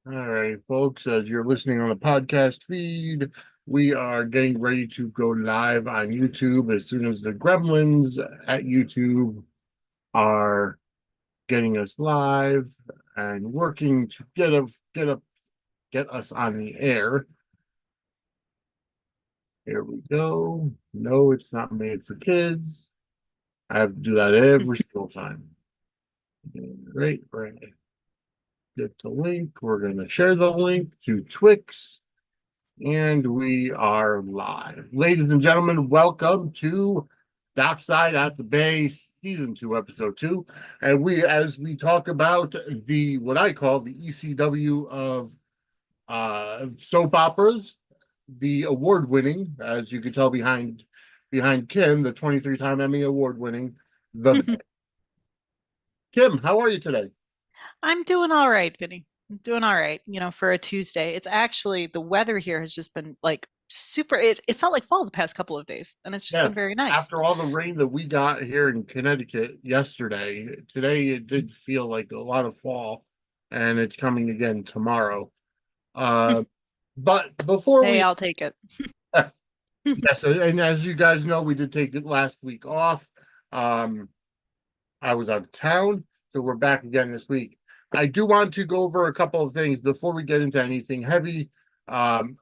All right, folks, as you're listening on the podcast feed, we are getting ready to go live on YouTube as soon as the gremlins at YouTube are getting us live and working to get us on the air. Here we go. No, it's not made for kids. I have to do that every single time. Right. Get the link. We're going to share the link to Twix. And we are live. Ladies and gentlemen, welcome to Dockside at the Bay, Season 2, Episode 2. And as we talk about what I call the ECW of soap operas, the award-winning, as you can tell behind Kim, the 23-time Emmy award-winning, the Kim, how are you today? I'm doing all right, Vinnie. I'm doing all right, for a Tuesday. It's actually the weather here has just been like super it felt like fall the past couple of days, and it's just been Yes, very nice. after all the rain that we got here in Connecticut yesterday, today it did feel like a lot of fall, and it's coming again tomorrow. Uh, but before Hey, we, I'll take it. yes, and as you guys know, we did take it last week off. Um, I was out of town, so we're back again this week. I do want to go over a couple of things before we get into anything heavy. Um,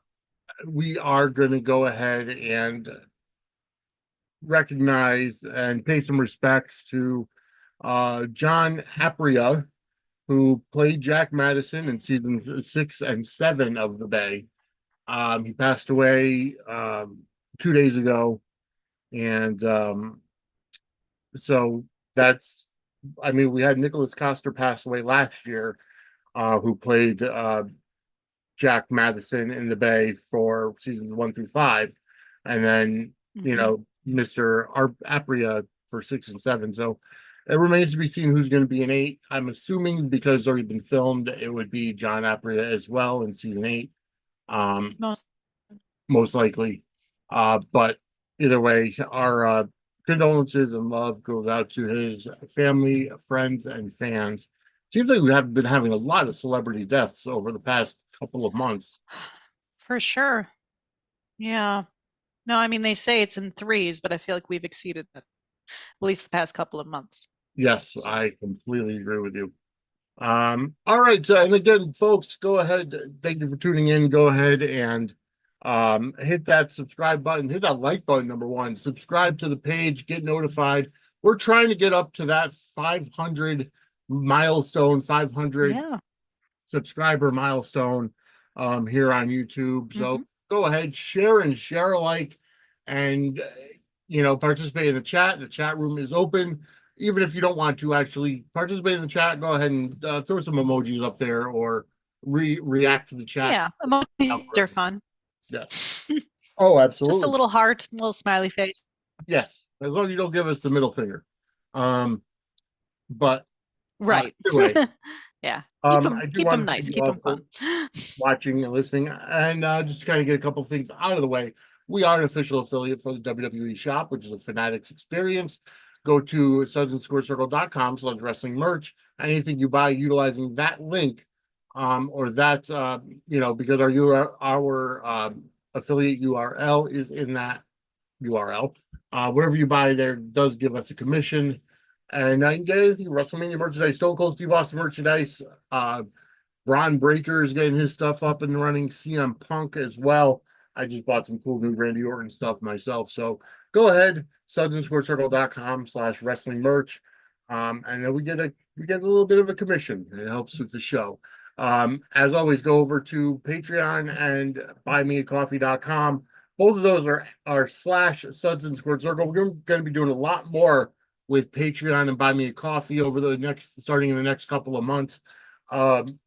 we are going to go ahead and recognize and pay some respects to John Apria, who played Jack Madison in seasons 6 and 7 of The Bay. He passed away 2 days ago, and so that's. I mean, we had Nicholas Coster pass away last year, who played Jack Madison in The Bay for seasons 1 through 5, and then Hmm. Mr. Apria for 6 and 7. So it remains to be seen who's going to be in 8. I'm assuming because it's already been filmed, it would be John Apria as well in season 8, um, Most most likely. But either way, our condolences and love goes out to his family, friends, and fans. Seems like we have been having a lot of celebrity deaths over the past couple of months. for sure. Yeah. No, I mean they say it's in threes, but I feel like we've exceeded that at least the past couple of months. Yes, So I completely agree with you. All right, and again, folks, go ahead. Thank you for tuning in. Go ahead and hit that subscribe button, hit that like button, number one. Subscribe to the page, get notified. We're trying to get up to that 500 milestone, 500 yeah. subscriber milestone here on YouTube. So Hmm. go ahead, share and share alike, and participate in the chat. The chat room is open. Even if you don't want to actually participate in the chat, go ahead and throw some emojis up there or react to the chat. Yeah. Emojis are fun. Yes. Oh, Just a absolutely. little heart, a little smiley face. Yes. As long as you don't give us the middle finger. Um, but Right. anyway, Yeah. Keep them I do keep them want to thank nice, you keep all them for fun. watching and listening. And just to kind of get a couple of things out of the way, we are an official affiliate for the WWE shop, which is a Fanatics experience. Go to sudsandsquarecircle.com/wrestling merch. Anything you buy utilizing that link, or that, because our affiliate URL is in that URL. Whatever you buy there does give us a commission. And I can get anything WrestleMania merchandise, Stone Cold Steve Austin merchandise, Braun Breaker is getting his stuff up and running. CM Punk as well. I just bought some cool new Randy Orton stuff myself. So go ahead, sudsansquarecircle.com/wrestling merch. And then we get a little bit of a commission. It helps with the show. As always, go over to Patreon and buymeacoffee.com. Both of those are slash Suds and Squared Circle. We're going to be doing a lot more with Patreon and Buy Me a Coffee over starting in the next couple of months. Um,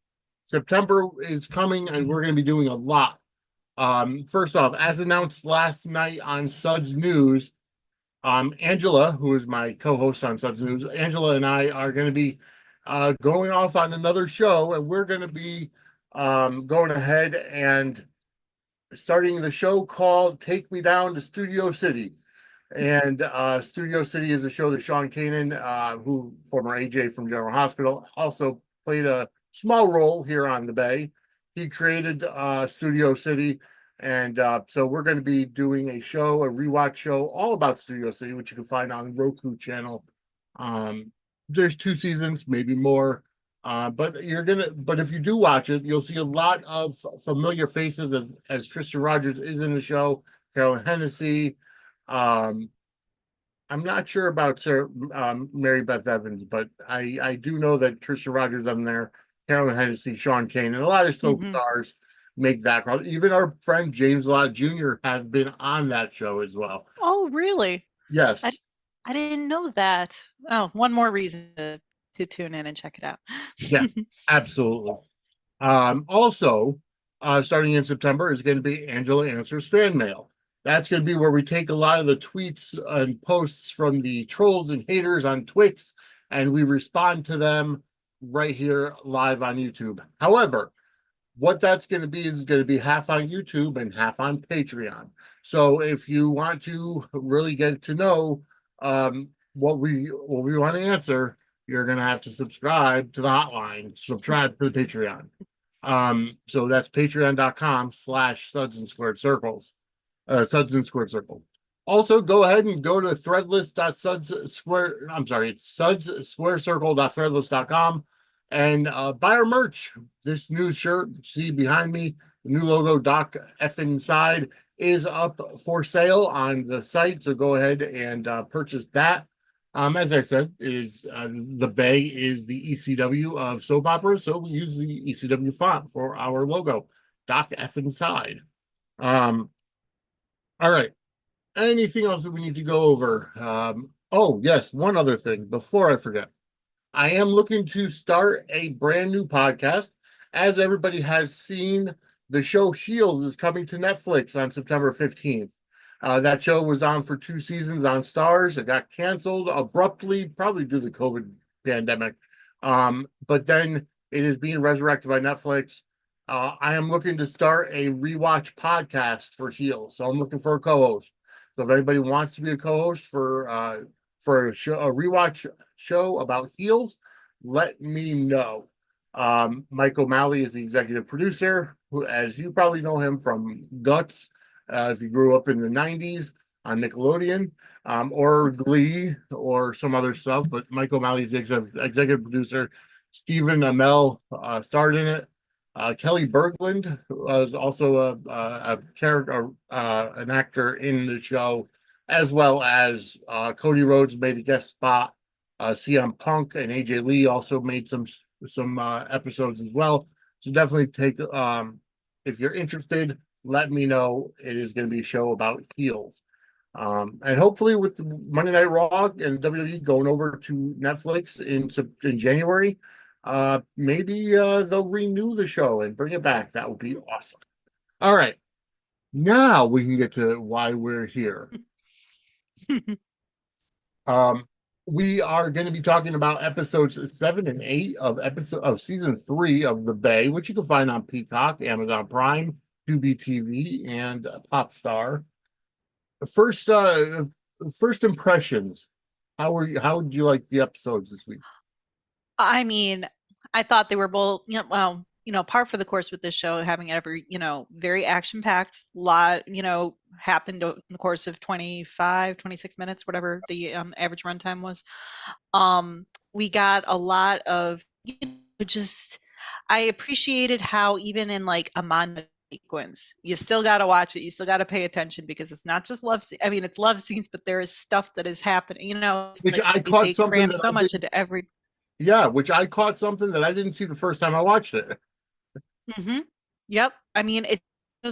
September is coming, and we're going to be doing a lot. First off, as announced last night on Suds News, Angela, who is my co-host on Suds News, Angela and I are going to be going off on another show, and we're going to be going ahead and starting the show called "Take Me Down to Studio City." And Studio City is a show that Sean Kanan, who former AJ from General Hospital, also played a small role here on the Bay. He created Studio City. And so we're going to be doing a show, a rewatch show, all about Studio City, which you can find on Roku channel. There's 2 seasons, maybe more. But if you do watch it, you'll see a lot of familiar faces as Tristan Rogers is in the show, Carolyn Hennessy. Um, I'm not sure about Mary Beth Evans, but I do know that Trisha Rogers on there, Carolyn Hennessy, Sean Kane, and a lot of soap stars make that crowd. Even our friend James Lott Jr. has been on that show as well. Oh, really? I, Yes, I didn't know that. Oh, one more reason to tune in and check it out. yes, absolutely. Also, starting in September is going to be Angela Answers Fan Mail. That's going to be where we take a lot of the tweets and posts from the trolls and haters on Twix, and we respond to them right here live on YouTube. However, what that's going to be is going to be half on YouTube and half on Patreon. So if you want to really get to know what we want to answer, you're going to have to subscribe to the hotline, subscribe to the Patreon. So that's patreon.com/suds and squared circles, suds and squared circle. Also, go ahead and go to it's sudsquarecircle.threadless.com and buy our merch. This new shirt, see behind me, the new logo, Doc effing side, is up for sale on the site. So go ahead and purchase that. As I said, the Bay is the ECW of soap operas, so we use the ECW font for our logo, Doc effing side. All right. Anything else that we need to go over? Oh, yes, one other thing before I forget. I am looking to start a brand new podcast. As everybody has seen, the show Heels is coming to Netflix on September 15th. That show was on for 2 seasons on Stars. It got canceled abruptly, probably due to the COVID pandemic. But then it is being resurrected by Netflix. I am looking to start a rewatch podcast for Heels. So I'm looking for a co-host. So if anybody wants to be a co-host for a rewatch show about Heels, let me know. Mike O'Malley is the executive producer, who, as you probably know him from Guts, if you grew up in the 90s on Nickelodeon, or Glee, or some other stuff. But Mike O'Malley is the executive producer. Stephen Amell starred in it. Kelly Berglund was also a character, an actor in the show, as well as Cody Rhodes made a guest spot. CM Punk and AJ Lee also made some episodes as well. So definitely take if you're interested, let me know. It is going to be a show about heels. And hopefully with the Monday Night Raw and WWE going over to Netflix in January, maybe they'll renew the show and bring it back. That would be awesome. All right. Now we can get to why we're here. Um, we are going to be talking about episodes 7 and 8 of season 3 of The Bay, which you can find on Peacock, Amazon Prime, Tubi TV, and Popstar. First impressions. How did you like the episodes this week? I mean, I thought they were both, well, par for the course with this show, having every, very action packed, lot, happened in the course of 25, 26 minutes, whatever the average runtime was. We got a lot of, just, I appreciated how even in like a montage sequence, you still got to watch it. You still got to pay attention because it's not just love. I mean, it's love scenes, but there is stuff that is happening, Which I they, caught they something cram that so I much didn't. into every. Yeah, which I caught something that I didn't see the first time I watched it. Mm-hmm. Yep. I mean, it's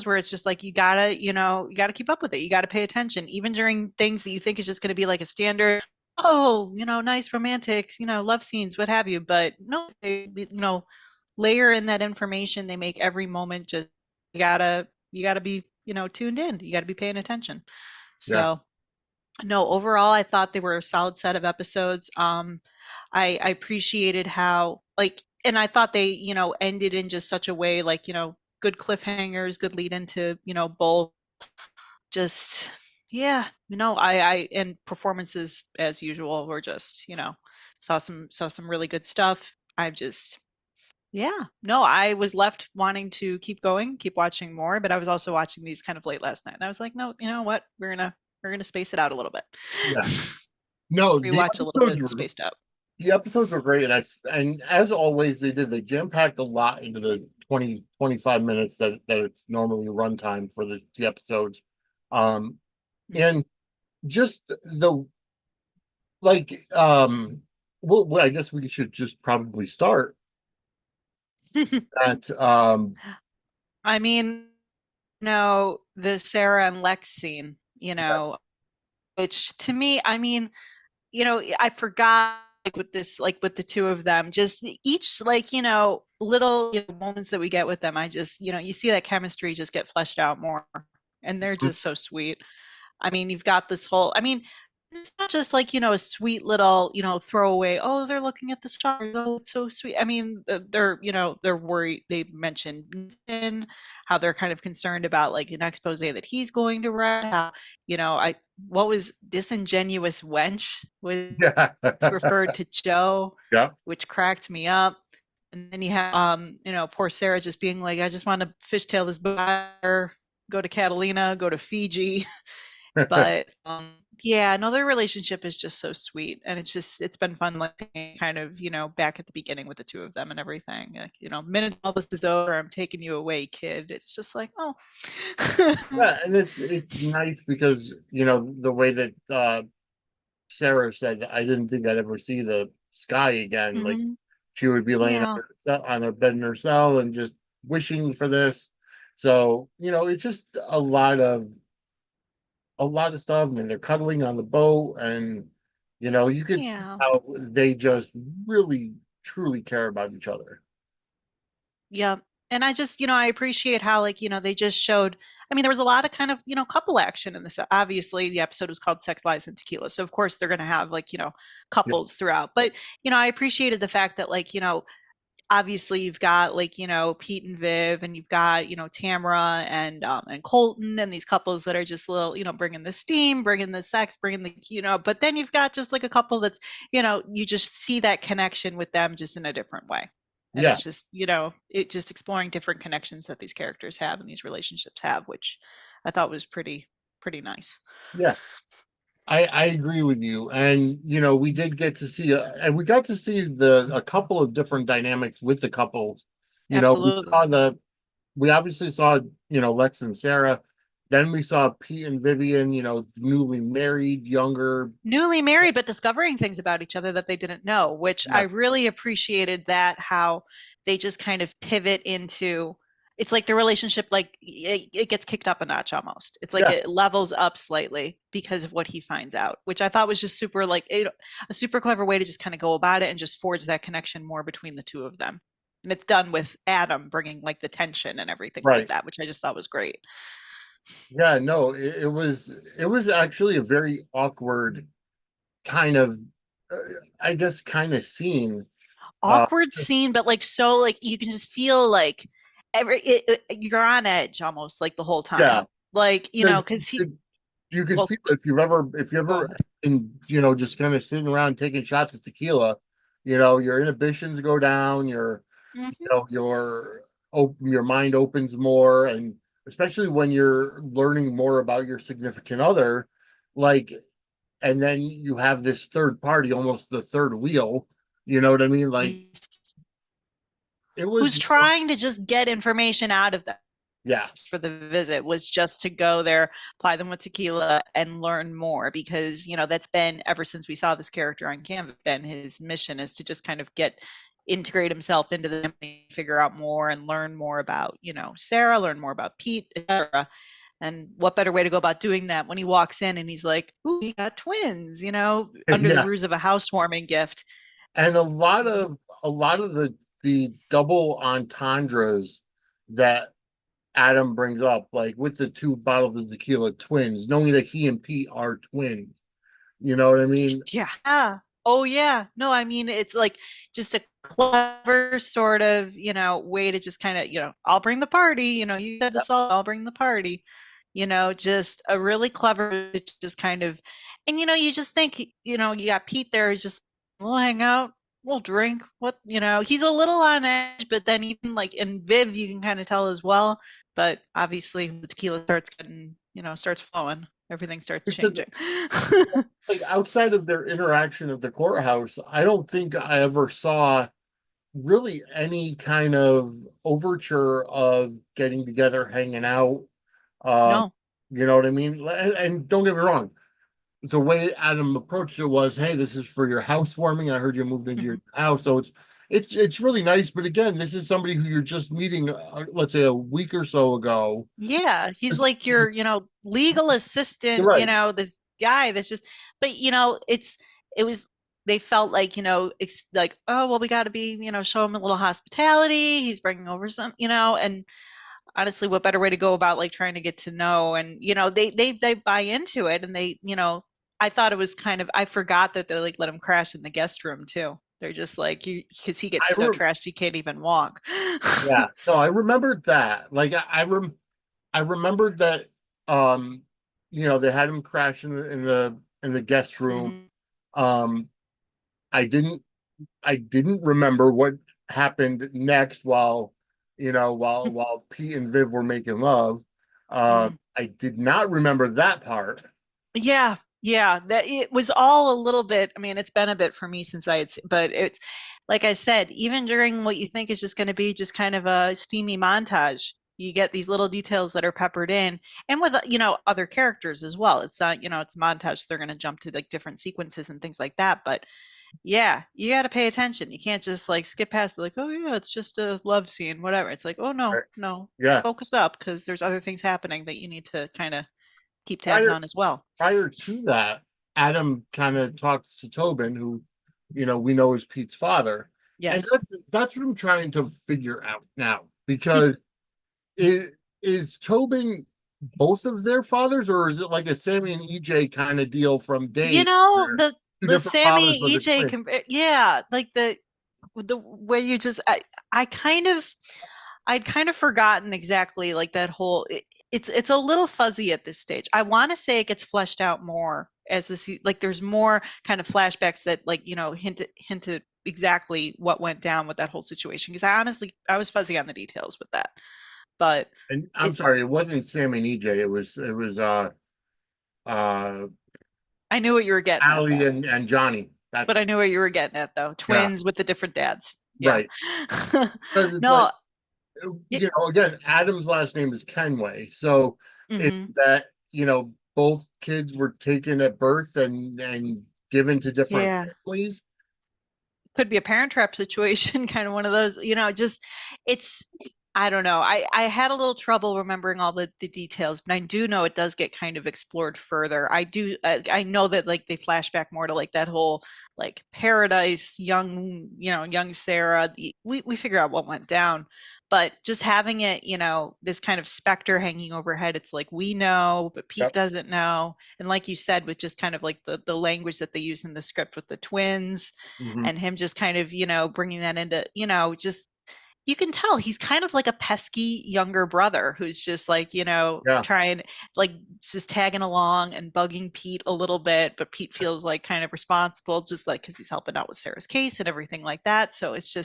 where it's just like you gotta, you gotta keep up with it. You gotta pay attention, even during things that you think is just gonna be like a standard, oh, nice romantics, love scenes, what have you. But no, they, layer in that information. They make every moment just you gotta be, tuned in. You gotta be paying attention. Yeah, So no, overall, I thought they were a solid set of episodes. I appreciated how and I thought they, ended in just such a way, like, good cliffhangers, good lead into, both. Just, yeah, and performances as usual were just, saw some really good stuff. I've just, Yeah. No, I was left wanting to keep going, keep watching more, but I was also watching these kind of late last night. And I was like, no, you know what? We're gonna space it out a little bit. Yeah. No, Rewatch a little bit spaced out. the episodes were great, and and as always they jam packed a lot into the 20 to 25 minutes that it's normally runtime for the episodes. Um and just the like well, I guess we should just probably start at I mean, no, the Sarah and Lex scene, which to me, I mean, I forgot like with the two of them, just each like, little moments that we get with them. I just, you see that chemistry just get fleshed out more, and they're just so sweet. I mean, you've got this whole, I mean, it's not just like, a sweet little, throwaway, oh, they're looking at the stars. Oh, it's so sweet. I mean, they're, they're worried. They mentioned Nathan, how they're kind of concerned about like an expose that he's going to write. How, what was disingenuous wench was yeah. referred to Joe, Yeah. which cracked me up. And then you have, poor Sarah just being like, I just want to fishtail this buyer, go to Catalina, go to Fiji. But yeah, no, their relationship is just so sweet, and it's been fun, like kind of back at the beginning with the two of them and everything. Like, minute all this is over, I'm taking you away, kid. It's just like, oh. Yeah, and it's nice because the way that Sarah said, I didn't think I'd ever see the sky again. Like Hmm. she would be laying Yeah, on her bed in her cell and just wishing for this. So it's just a lot of stuff. And they're cuddling on the boat, and you can see yeah. how they just really truly care about each other. Yeah. And I just, I appreciate how, like, they just showed, I mean, there was a lot of kind of, couple action in this. Obviously, the episode was called Sex, Lies, and Tequila. So, of course, they're going to have, like, Yeah, couples throughout. But, I appreciated the fact that, like, obviously you've got, like, Pete and Viv, and you've got, Tamara and Colton, and these couples that are just little, bringing the steam, bringing the sex, bringing the, but then you've got just like a couple that's, you just see that connection with them just in a different way. And yeah, it's just, it just exploring different connections that these characters have and these relationships have, which I thought was pretty nice. yeah. I agree with you, and we did get to see, and we got to see a couple of different dynamics with the couples. We Absolutely. saw we obviously saw Lex and Sarah, then we saw Pete and Vivian, newly married, younger. Newly married but discovering things about each other that they didn't know, which I Yeah, really appreciated, that how they just kind of pivot into, it's like the relationship, like it gets kicked up a notch almost. It's like yeah, it levels up slightly because of what he finds out, which I thought was just super, like, a super clever way to just kind of go about it and just forge that connection more between the two of them. And it's done with Adam bringing like the tension and everything like right. that, which I just thought was great. Yeah, no, it was actually a very awkward kind of, uh, I guess, kind of scene. Uh, Awkward scene, but like so, like you can just feel like you're on edge almost like the whole time. yeah, Like, because because you could well, feel it if you ever go ahead. in just kind of sitting around taking shots of tequila, your inhibitions go down, Hmm. your mind opens more, and especially when you're learning more about your significant other, like, and then you have this third party, almost the third wheel, you know what I mean? Like it Who's was, trying to just get information out of them yeah, for the visit, was just to go there, apply them with tequila, and learn more, because that's been, ever since we saw this character on Canvas, been his mission, is to just kind of integrate himself into the family, figure out more and learn more about Sarah, learn more about Pete, etc. And what better way to go about doing that when he walks in and he's like, "Ooh, he got twins," under the yeah, ruse of a housewarming gift. and a lot of the double entendres that Adam brings up, like with the two bottles of tequila, twins, knowing that he and Pete are twins. You know what I mean? Yeah. Oh yeah. No, I mean, it's like just a clever sort of, way to just kind of, I'll bring the party, you said this all, I'll bring the party. Just a really clever, just kind of, and you just think, you got Pete there, is just, we'll hang out, we'll drink. What, he's a little on edge, but then even like in Viv, you can kind of tell as well. But obviously, the tequila starts getting, starts flowing. Everything starts Because changing. like outside of their interaction at the courthouse, I don't think I ever saw really any kind of overture of getting together, hanging out. Um, No. you know what I mean? And don't get me wrong, the way Adam approached it was, "Hey, this is for your housewarming. I heard you moved into your Mhm. house, so it's really nice." But again, this is somebody who you're just meeting, let's say a week or so ago. Yeah, he's like your, legal You're assistant, right. this guy that's just, but it was, they felt like, like, oh, well, we got to be, show him a little hospitality. He's bringing over some, and honestly, what better way to go about like trying to get to know, and, they buy into it, and they, I thought it was kind of, I forgot that they like let him crash in the guest room too. They're just like, you, because he I gets so re trashed he can't even walk. Yeah, no, I remembered that. Like I remembered that they had him crash in the guest room. Mhm. Um I didn't I didn't remember what happened next while Pete and Viv were making love. Mm. I did not remember that part. Yeah, yeah, that it was all a little bit. I mean, it's been a bit for me since but it's like I said, even during what you think is just going to be just kind of a steamy montage, you get these little details that are peppered in, and with other characters as well. It's not, it's a montage, so they're going to jump to like different sequences and things like that. But yeah, you got to pay attention. You can't just like skip past it, like, oh yeah, it's just a love scene, whatever. It's like, oh no, Right? no, Yeah. focus up because there's other things happening that you need to kind of keep tabs Prior on as well. prior to that, Adam kind of talks to Tobin, who we know is Pete's father, and Yes. that's what I'm trying to figure out now because is is Tobin both of their fathers, or is it like a Sammy and EJ kind of deal from Dave, where The two the different fathers Sammy but the EJ twins? yeah, like the way you just I kind of I'd kind of forgotten exactly like that whole it's a little fuzzy at this stage. I want to say it gets fleshed out more as like there's more kind of flashbacks that like hinted exactly what went down with that whole situation, because I was fuzzy on the details with that. But And I'm it sorry, it wasn't Sammy and EJ. It was uh I knew what you were getting at Allie though. and Johnny. But That's I knew what you were getting at though. Yeah, Twins with the different dads. Yeah. right. Because it's like No. Yeah. again, Adam's last name is Kenway. So it's Hmm. that, both kids were taken at birth and given to different Yeah. families. Could be a parent trap situation, kind of one of those, just it's I don't know. I had a little trouble remembering all the details, but I do know it does get kind of explored further. I know that like they flash back more to like that whole like paradise, young Sarah. We figure out what went down, but just having it, this kind of specter hanging overhead, it's like we know, but Pete Yep. doesn't know. And like you said, with just kind of like the language that they use in the script with the twins, Hmm. and him just kind of, bringing that into, just you can tell he's kind of like a pesky younger brother who's just like, Yeah. trying, like, just tagging along and bugging Pete a little bit, but Pete feels like kind of responsible, just like because he's helping out with Sarah's case and everything like that. So it's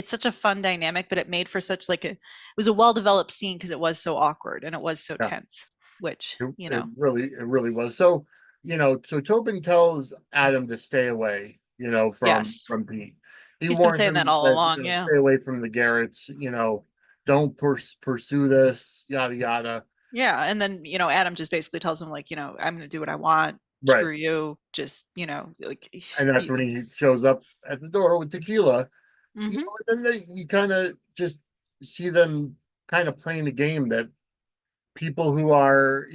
such a fun dynamic, but it made for such like it was a well developed scene because it was so awkward and it was so Yeah. tense, which, It really was. So Tobin tells Adam to stay away, from yes, Pete. He he's been warned saying that him all that, along. Yeah. stay away from the Garretts, don't pursue this, yada yada. Yeah, and then, Adam just basically tells him like, I'm gonna do what I want. Right. Screw you. Just, like, And that's when he shows up at the door with tequila. hmm And then you kind of just see them kind of playing a game that people who are,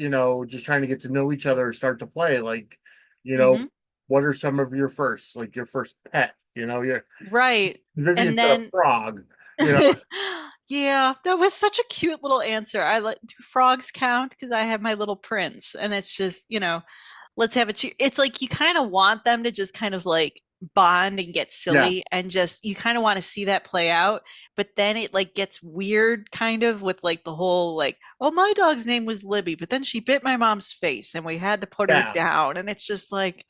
just trying to get to know each other start to play. Like, you know, hmm what are some of your first, like your first pet? Your right. Vivian And said a then, frog, you know. yeah, that was such a cute little answer. I like, do frogs count? Because I have my little prince, and it's just, let's have a cheer. It's like you kind of want them to just kind of like bond and get Yeah, silly, and just you kind of want to see that play out, but then it like gets weird kind of with like the whole like, oh, my dog's name was Libby, but then she bit my mom's face and we had to put her yeah. down, and it's just like,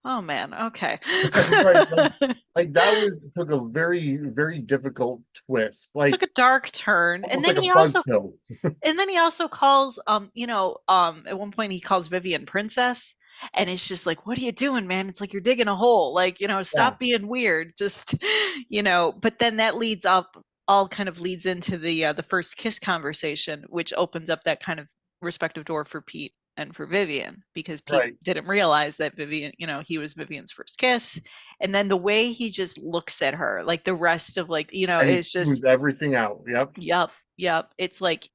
Oh man, okay. Right, like that was took a very, very difficult twist. Took Like a dark turn. almost like a buzz pill. And then he also calls at one point he calls Vivian princess, and it's just like, what are you doing, man? It's like you're digging a hole. Like, Yeah. stop being weird. Just, but then that leads up all kind of leads into the first kiss conversation, which opens up that kind of respective door for Pete and for Vivian, because Pete Right. didn't realize that Vivian, he was Vivian's first kiss. And then the way he just looks at her, like the rest of like, And he it's just, smooths everything out. Yep. yep, yep. It's like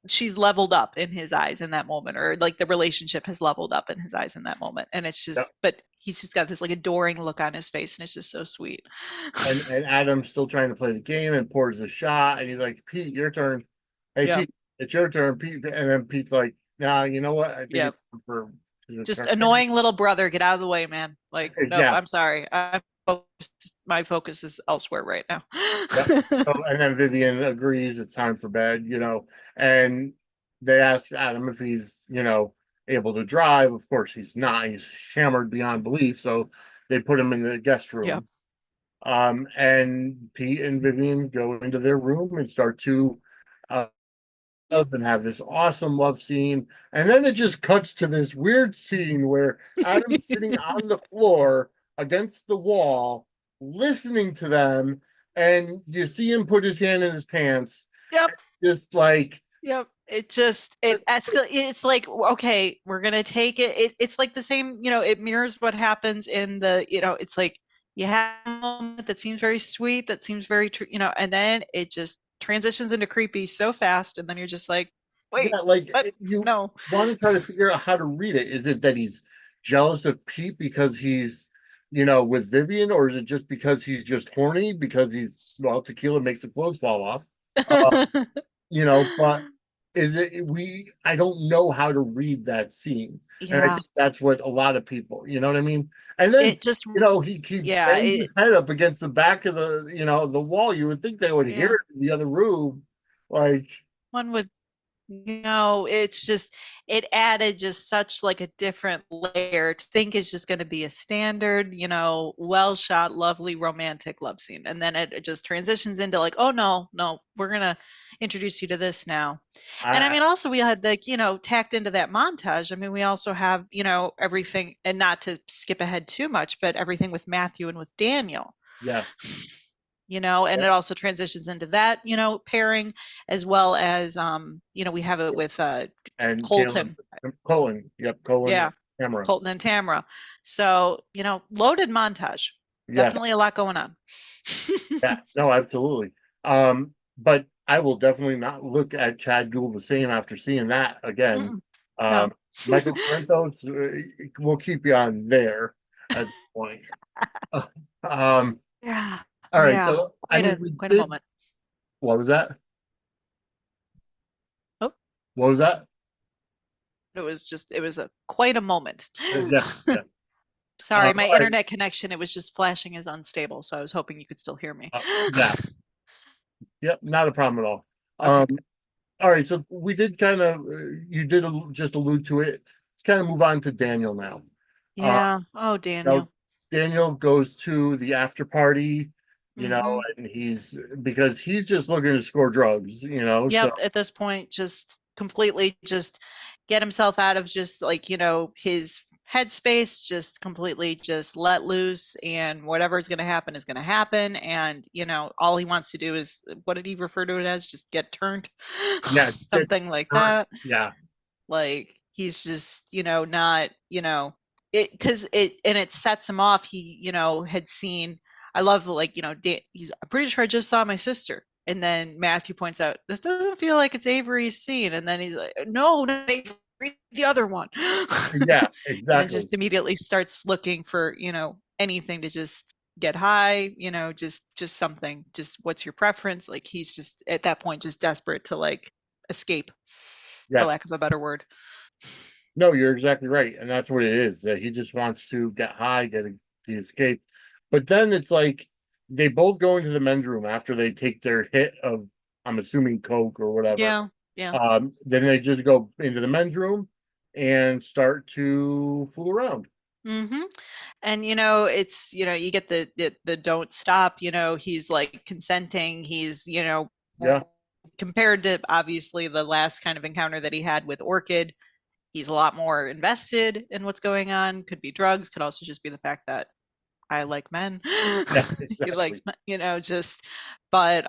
she's leveled up in his eyes in that moment, or like the relationship has leveled up in his eyes in that moment. And it's Yep. just, but he's just got this like adoring look on his face, and it's just so sweet. And Adam's still trying to play the game and pours a shot, and he's like, Pete, your turn. Hey Yep, Pete, it's your turn, Pete. And then Pete's like, nah, you know what? I think yep. it's for his Just turn. annoying little brother, get out of the way, man. Like, no, Yeah. I'm sorry. My focus is elsewhere right now. Yep. So, and then Vivian agrees it's time for bed, and they ask Adam if he's, able to drive. Of course, he's not. He's hammered beyond belief. So they put him in the guest Yep. room. And Pete and Vivian go into their room and start to uh, love and have this awesome love scene. And then it just cuts to this weird scene where Adam's sitting on the floor against the wall, listening to them, and you see him put his hand in his pants, Yep. just like Yep. It escalates. It's like, okay, we're gonna take it. It's like the same, it mirrors what happens in it's like you have a moment that seems very sweet, that seems very true, and then it just transitions into creepy so fast, and then you're just like, wait, yeah, like what? you No. want to try to figure out how to read it. Is it that he's jealous of Pete because he's, with Vivian, or is it just because he's just horny because tequila makes the clothes fall off? Uh, but is it I don't know how to read that scene. And I Yeah. think that's what a lot of people, you know what I mean? And then, It just, he yeah, bangs his head up against the back of the wall. You would think they would hear yeah. it in the other room. Like, One would it's just it added just such like a different layer to think it's just going to be a standard, well shot, lovely romantic love scene. And then it just transitions into like, oh no, no, we're going to introduce you to this now. And I I mean, also we had like, tacked into that montage. I mean, we also have, everything, and not to skip ahead too much, but everything with Matthew and with Daniel, yeah. and it also transitions into that, pairing, as well as we have it with And Caleb, Colton. Colin, yep, Colin Yeah, and Tamara. Colton and Tamara. So, loaded montage. Yeah, Definitely a lot going on. yeah, no, absolutely. But I will definitely not look at Chad Duell the same after seeing that again. Mm-mm. Um, No. Michael Corinthos will keep you on there at this point. Um, Yeah. all right, Yeah. so I Quite mean, a we quite a did. moment. What was that? Oh, What was that? it was a quite a moment. Yes, yes. Sorry, my All right, internet connection, it was just flashing as unstable, so I was hoping you could still hear me. yeah, yep, not a problem at all. Okay, Um, all right, so we did kind of, you did just allude to it. Let's kind of move on to Daniel now. Uh, yeah. Oh, now Daniel. Daniel goes to the after party, Mm-hmm. and because he's just looking to score drugs, so Yep, at this point, just completely just get himself out of just like, his headspace, just completely just let loose, and whatever's going to happen is going to happen. And, all he wants to do is, what did he refer to it as? Just get turned, yeah, something like that. yeah, Like he's just, not, it, because it sets him off. He, had seen, I love like, I'm pretty sure I just saw my sister. And then Matthew points out, this doesn't feel like it's Avery's scene. And then he's like, no, not Avery, the other one. yeah, And then exactly. just immediately starts looking for, anything to just get high, just something, just what's your preference? Like he's just at that point just desperate to like escape, for Yes. lack of a better word. No, you're exactly right. And that's what it is. That he just wants to get high, the escape. But then it's like they both go into the men's room after they take their hit of, I'm assuming, Coke or whatever. Yeah, yeah. Then they just go into the men's room and start to fool around. Mm-hmm. And it's you get the don't stop, he's like consenting, he's Yeah, compared to obviously the last kind of encounter that he had with Orchid, he's a lot more invested in what's going on. Could be drugs, could also just be the fact that I like men. yeah, He likes exactly. just but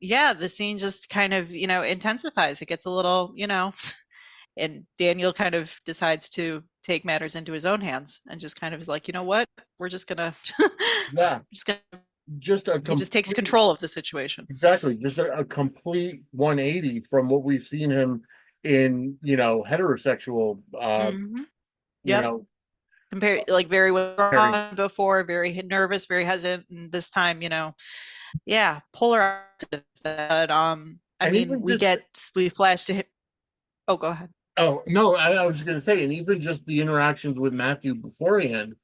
yeah, the scene just kind of intensifies. It gets a little and Daniel kind of decides to take matters into his own hands and just kind of is like, you know what, we're just gonna Yeah, just gonna just a he just takes complete, control of the situation. exactly, just a complete 180 from what we've seen him in, heterosexual, Hmm. you Yep. know, Compared, like, very very, withdrawn before, very nervous, very hesitant, and this time, yeah, polar opposite. But I and mean, even just, we flash to him. Oh, go ahead. oh, no, I was going to say, and even just the interactions with Matthew beforehand,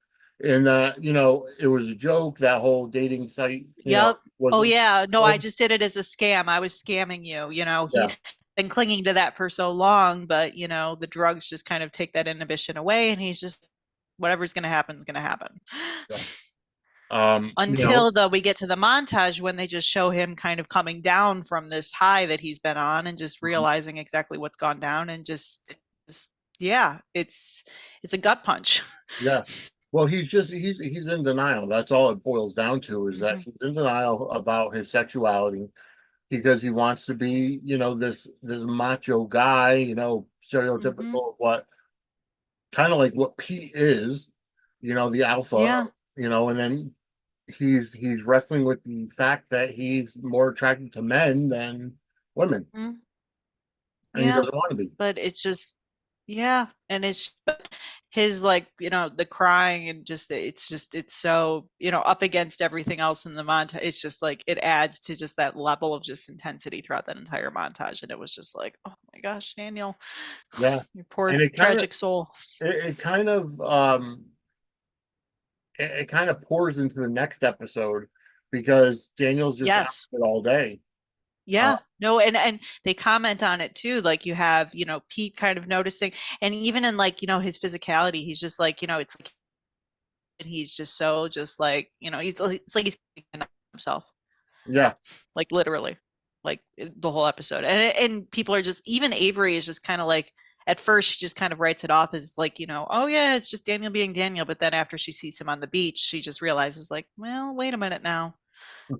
and it was a joke, that whole dating site, Yep. Oh wasn't, yeah. No, I oh, just did it as a scam. I was scamming you. yeah, He'd been clinging to that for so long, but the drugs just kind of take that inhibition away, and he's just whatever's going to happen is going to happen. yeah. Until though we get to the montage when they just show him kind of coming down from this high that he's been on and just realizing exactly what's gone down, and just yeah, it's a gut punch. yeah. Well, he's in denial. That's all it boils down to, is that Hmm. he's in denial about his sexuality because he wants to be, this macho guy, Hmm. stereotypical of what kind of like what Pete is, the alpha, Yeah. and then he's wrestling with the fact that he's more attracted to men than women, Mhm. and he Yeah. doesn't want to be. But it's just, yeah, and it's his, like, the crying, and it's so up against everything else in the montage. It's just like it adds to just that level of just intensity throughout that entire montage, and it was just like, oh my gosh, Daniel, Yeah, your poor and tragic soul. it kind of it kind of pours into the next episode because Daniel's just out Yes. it all day. Uh, Yeah, no, and they comment on it too. Like, you have, Pete kind of noticing, and even in, like, his physicality, he's just like, it's like, and he's just so, just like, it's like he's himself, yeah, like, literally, like, the whole episode. And people are just, even Avery is just kind of like, at first she just kind of writes it off as like, oh yeah, it's just Daniel being Daniel. But then after she sees him on the beach, she just realizes, like, well, wait a minute now.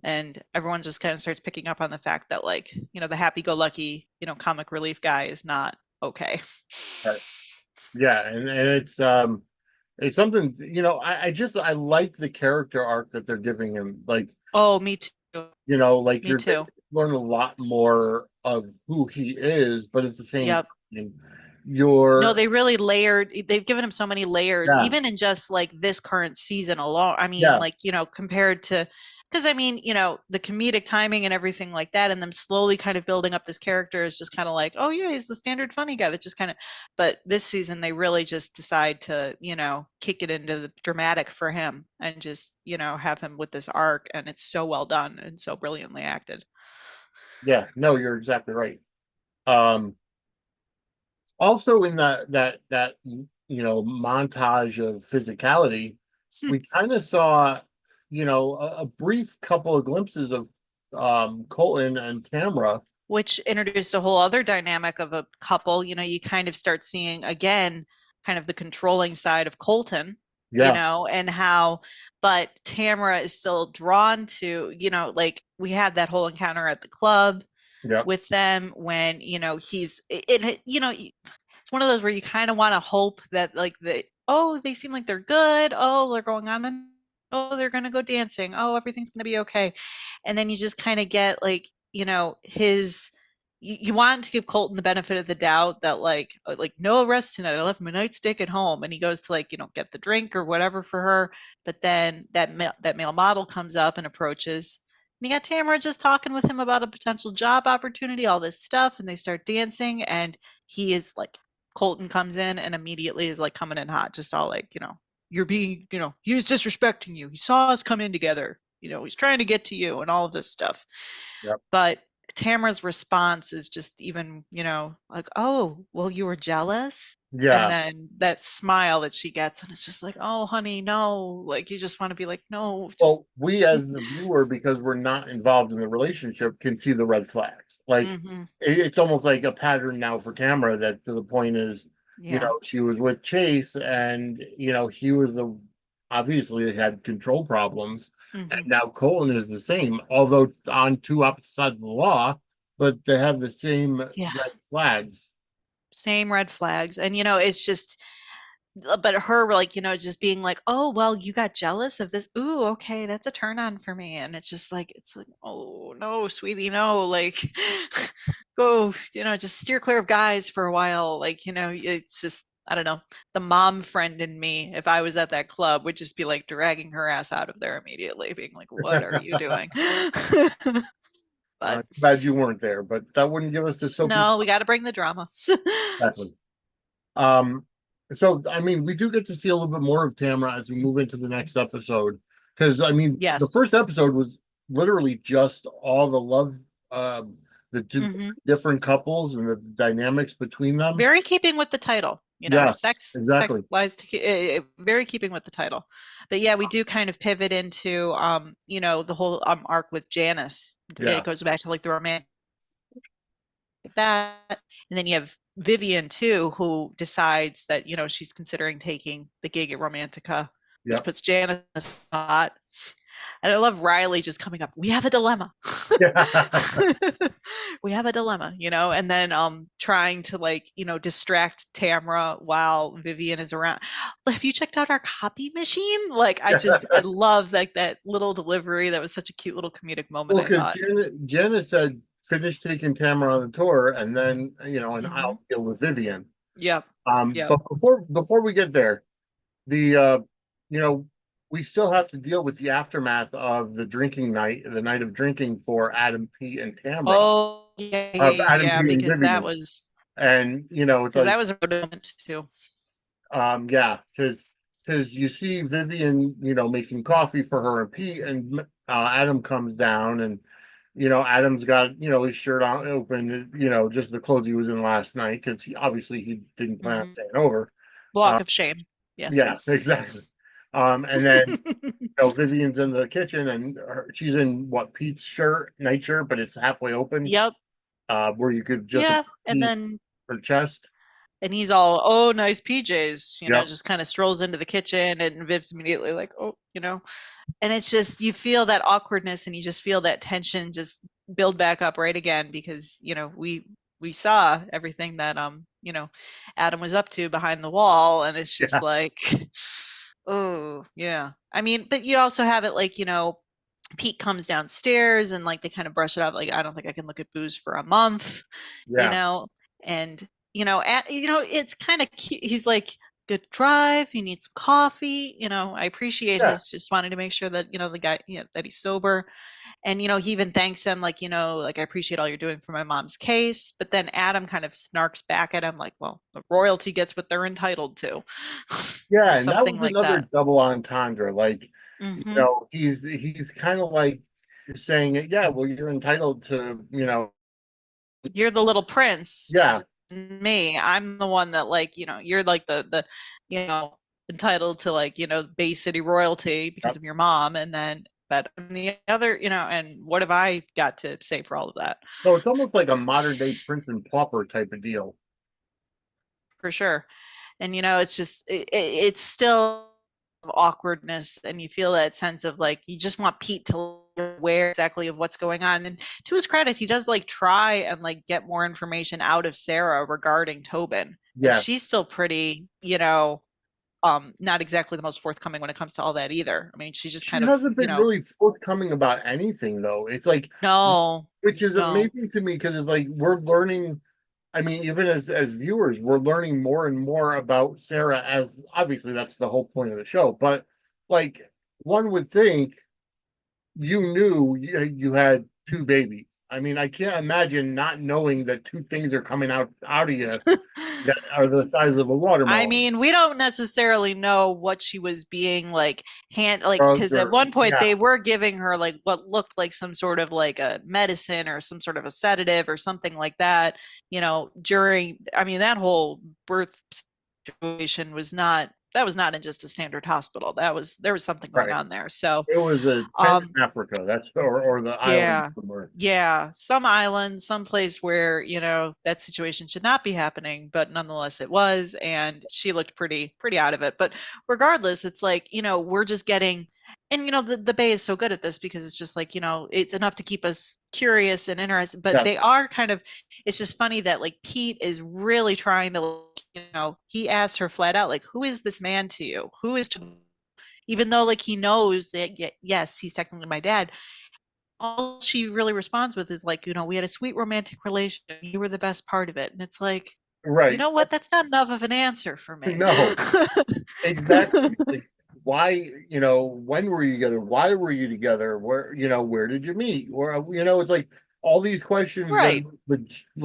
And everyone just kind of starts picking up on the fact that, like, the happy-go-lucky, comic relief guy is not okay. right. Yeah, and it's something, I like the character arc that they're giving him. Like, Oh, me too. like Me you're going too. to learn a lot more of who he is, but at the same Yep. time, No, you're, they really layered. They've given him so many layers, yeah, even in just like this current season alone. I mean, yeah, like, compared to, because I mean, the comedic timing and everything like that, and them slowly kind of building up this character is just kind of like, oh yeah, he's the standard funny guy that just kind of. But this season, they really just decide to, kick it into the dramatic for him, and just, have him with this arc, and it's so well done and so brilliantly acted. yeah. No, you're exactly right. Um, Also in that montage of physicality, we kind of saw, a brief couple of glimpses of Colton and Tamra. Which introduced a whole other dynamic of a couple. You kind of start seeing again kind of the controlling side of Colton, Yeah, and how, but Tamara is still drawn to, like, we had that whole encounter at the club yeah, with them when, he's it, it's one of those where you kind of want to hope that, like, oh, they seem like they're good. Oh, they're going on, and oh, they're going to go dancing. Oh, everything's going to be okay. And then you just kind of get, like, his, you want to give Colton the benefit of the doubt that, like, no arrest tonight. I left my nightstick at home, and he goes to, like, get the drink or whatever for her. But then that male model comes up and approaches, and you got Tamara just talking with him about a potential job opportunity, all this stuff, and they start dancing, and he is like, Colton comes in and immediately is like coming in hot, just all like, you're being, he was disrespecting you. He saw us come in together. He's trying to get to you and all of this stuff. yeah, But Tamara's response is just even, like, oh, well, you were jealous. And Yeah. then that smile that she gets, and it's just like, oh, honey, no. Like, you just want to be like, no, just. Well, we as the viewer, because we're not involved in the relationship, can see the red flags. Like Hmm. it's almost like a pattern now for Tamara that to the point is, Yeah. she was with Chase and he was the obviously had control problems. And Hmm. now Colton is the same, although on two opposite sides of the law, but they have the same Yeah. red flags. Same red flags. And, it's just, but her, like, just being like, oh, well, you got jealous of this. Ooh, okay, that's a turn on for me. And it's like, oh, no, sweetie, no. Like, go, just steer clear of guys for a while. Like, it's just, I don't know. The mom friend in me, if I was at that club, would just be like dragging her ass out of there immediately, being like, what are you doing? But Glad you weren't there, but that wouldn't give us the soapy. no, we got to bring the drama. Exactly. Um, so I mean, we do get to see a little bit more of Tamara as we move into the next episode. Because I mean, the Yes. first episode was literally just all the love, the Hmm. different couples and the dynamics between them. Very keeping with the title, Yeah, sex exactly. lies to very keeping with the title. But yeah, we do kind of pivot into the whole arc with Janice. Yeah, It goes back to like the romantic that, and then you have Vivian too, who decides that she's considering taking the gig at Romantica, which yeah, puts Janice in a spot. And I love Riley just coming up. We have a dilemma. yeah, We have a dilemma, and then trying to like, distract Tamara while Vivian is around. Have you checked out our copy machine? Like I yeah. love like that little delivery. That was such a cute little comedic moment, Well, I because thought. Janet said finish taking Tamara on the tour, and then and Hmm. I'll deal with Vivian. Yep. Yep. But before we get there, the you know we still have to deal with the aftermath of the drinking night, the night of drinking for Adam, Pete, and Tamra, Oh, yeah, yeah, of Adam, yeah, Pete, and Vivian. And it's because like that was a moment too. yeah, because you see Vivian making coffee for her and Pete, and Adam comes down, and Adam's got his shirt on open, just the clothes he was in last night, because he didn't plan on Hmm. staying over. Block uh, of shame. Yes. yeah, exactly. And then Vivian's in the kitchen, and she's in what, Pete's nightshirt, but it's halfway open, Yep. where you could just Yeah. And see then her chest. he's all, oh, nice PJs, Yep. just kind of strolls into the kitchen, and Viv's immediately like, oh, and it's just you feel that awkwardness, and you just feel that tension just build back up right again, because we saw everything that Adam was up to behind the wall, and it's just Yeah. like, oh yeah. I mean, but you also have it like, Pete comes downstairs, and like they kind of brush it off, like, I don't think I can look at booze for a month, you Yeah. know, and it's kind of cute. He's like, good drive. He needs some coffee. I appreciate Yeah. his just wanting to make sure that the guy, that he's sober, and he even thanks him, like, like, I appreciate all you're doing for my mom's case. But then Adam kind of snarks back at him like, well, the royalty gets what they're entitled to, or Yeah, and that something was like another that. double entendre. Like, Hmm. he's kind of like saying, yeah, well, you're entitled to, You're the little prince yeah, to me. I'm the one that, like, you're like the entitled to, like, Bay City royalty because yep. of your mom, and then but I'm the other, and what have I got to say for all of that? So it's almost like a modern day Prince and Pauper type of deal. For sure. And it's just it's still awkwardness, and you feel that sense of like you just want Pete to aware exactly of what's going on. And to his credit, he does like try and like get more information out of Sarah regarding Tobin, and Yeah. she's still pretty, not exactly the most forthcoming when it comes to all that either. I mean, she's just She kind of, hasn't been really forthcoming about anything, though. It's like, no, which is no, amazing to me, because it's like we're learning. I mean, even as viewers, we're learning more and more about Sarah, as obviously that's the whole point of the show. But like, one would think you knew you had two babies. I mean, I can't imagine not knowing that two things are coming out of you that are the size of a I watermelon. mean, we don't necessarily know what she was being like Drugs because at or one point yeah, they were giving her like what looked like some sort of like a medicine or some sort of a sedative or something like that, during, I mean, that whole birth situation was not in just a standard hospital. There was something going right. on there. So, It was a tent um, in Africa. That's or the island yeah. somewhere. Yeah. Some island, some place where, that situation should not be happening, but nonetheless it was, and she looked pretty out of it. But regardless, it's like, we're just getting, and the Bay is so good at this because it's just like, it's enough to keep us curious and interested, but they Yes, are kind of, it's just funny that like Pete is really trying to, he asks her flat out, like, who is this man to you? Who is, even though like he knows that, yes, he's technically my dad, all she really responds with is like, we had a sweet romantic relationship. You were the best part of it. And it's like, you right. know what? That's not enough of an answer for me. No, exactly. Like, why, when were you together? Why were you together? Where did you meet? Or, it's like all these questions that Right. are A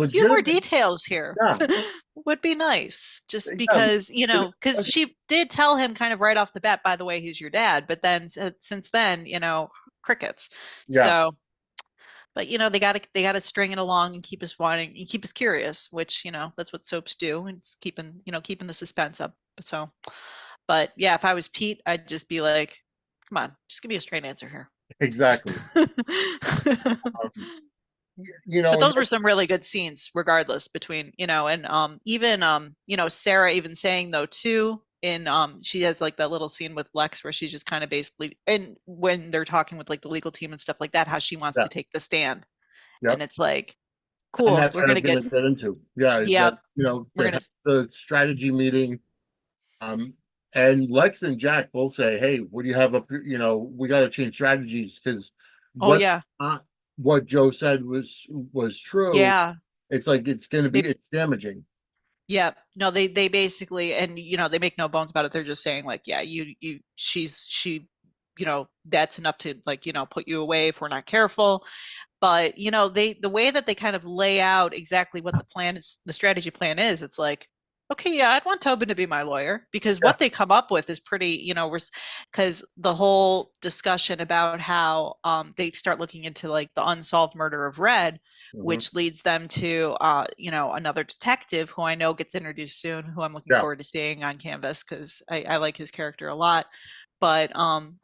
few more legitimate. details here Yeah, would be nice. Just yeah, because, because she did tell him kind of right off the bat, by the way, he's your dad. But then since then, crickets. yeah, So, but they gotta string it along and keep us wanting and keep us curious, which that's what soaps do, and it's keeping the suspense up. So, but yeah, if I was Pete, I'd just be like, come on, just give me a straight answer here. exactly. Um, But and those were some really good scenes regardless, between and even Sarah even saying though too, in she has like that little scene with Lex where she's just kind of basically, and when they're talking with like the legal team and stuff like that, how she wants yeah, to take the stand. And yep. it's like, And cool, that's we're what I gonna was going get, to get into. Yeah, is that, yep, we're they gonna have the strategy meeting. Um, and Lex and Jack both say, "Hey, what do you have up? We got to change strategies because oh what yeah, what Joe said was true. yeah, It's like they, it's damaging." yeah, no, they basically, and they make no bones about it, they're just saying like, yeah, she, that's enough to like, put you away if we're not careful. But the way that they kind of lay out exactly what the plan is, the strategy plan is, it's like, okay, yeah, I'd want Tobin to be my lawyer, because Yeah. what they come up with is pretty, we're, because the whole discussion about how they start looking into like the unsolved murder of Red, Hmm. which leads them to another detective who I know gets introduced soon, who I'm looking Yeah. forward to seeing on canvas because I like his character a lot. But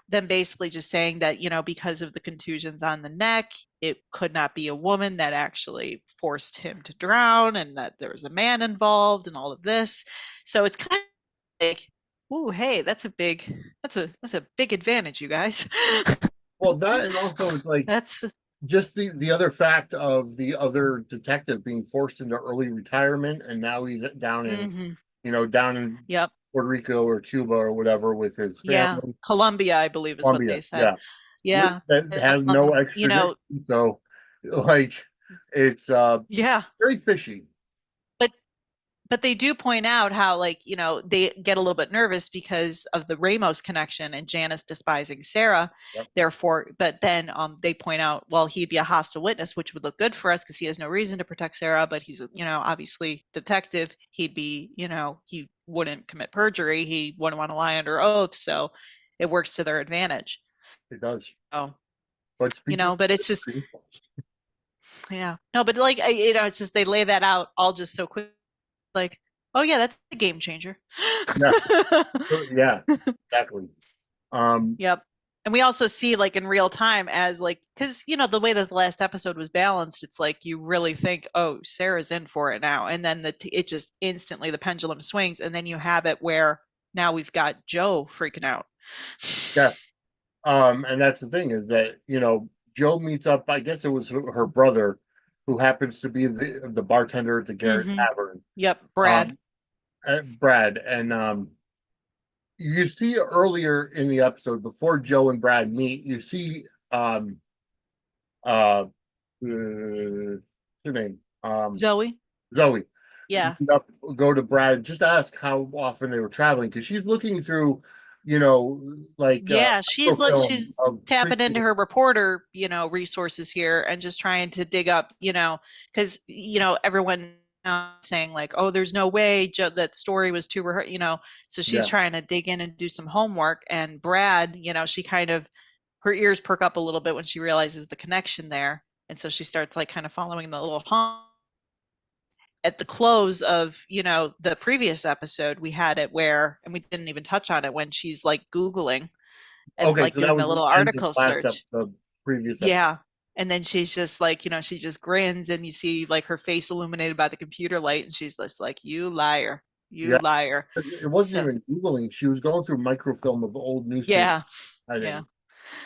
then basically just saying that, because of the contusions on the neck, it could not be a woman that actually forced him to drown, and that there was a man involved and all of this. So it's kind of like, ooh, hey, that's a big advantage, you guys. Well, that and also it's like That's just the other fact of the other detective being forced into early retirement, and now he's hmm down in yep. Puerto Rico or Cuba or whatever with his Yeah. family. Columbia, I believe, is what Colombia, they said. yeah, Yeah. that has no You extradition, know, so like it's yeah. very fishy. But they do point out how, like, they get a little bit nervous because of the Ramos connection and Janice despising Sarah. Yep. Therefore, but then they point out, well, he'd be a hostile witness, which would look good for us because he has no reason to protect Sarah, but he's, obviously detective. He'd be, he wouldn't commit perjury. He wouldn't want to lie under oath. So it works to their advantage. It does. Oh, But speaking but it's of just, fishy, yeah, no, but like, it's just, they lay that out all just so quick. Like, oh yeah, that's a game changer. yeah, yeah, exactly. Um, Yep. And we also see like in real time as like, because the way that the last episode was balanced, it's like you really think, oh, Sarah's in for it now, and then it just instantly the pendulum swings, and then you have it where now we've got Joe freaking out. yeah. And that's the thing is that Joe meets up. I guess it was her brother, who happens to be the bartender at the Garrett hmm Tavern. Yep, Brad. Um, Brad, and you see earlier in the episode before Joe and Brad meet, you see uh, what's her name Zoey. Zoe Yeah. go to Brad just to ask how often they were traveling because she's looking through you know, like Yeah, she's like microfilm she's of tapping into previous. her reporter, resources here and just trying to dig up, because everyone now saying like, oh, there's no way that story was too so she's Yeah. trying to dig in and do some homework. And Brad, she kind of her ears perk up a little bit when she realizes the connection there, and so she starts like kind of following the little at the close of the previous episode. We had it where, and we didn't even touch on it, when she's like Googling and Okay, like so that doing was the the little end of article last search. the previous episode. Yeah. And then she's just like, she just grins and you see like her face illuminated by the computer light, and she's just like, you liar, you Yeah, liar. it wasn't So even Googling. She was going through microfilm of old newspaper yeah. Yeah. cutting,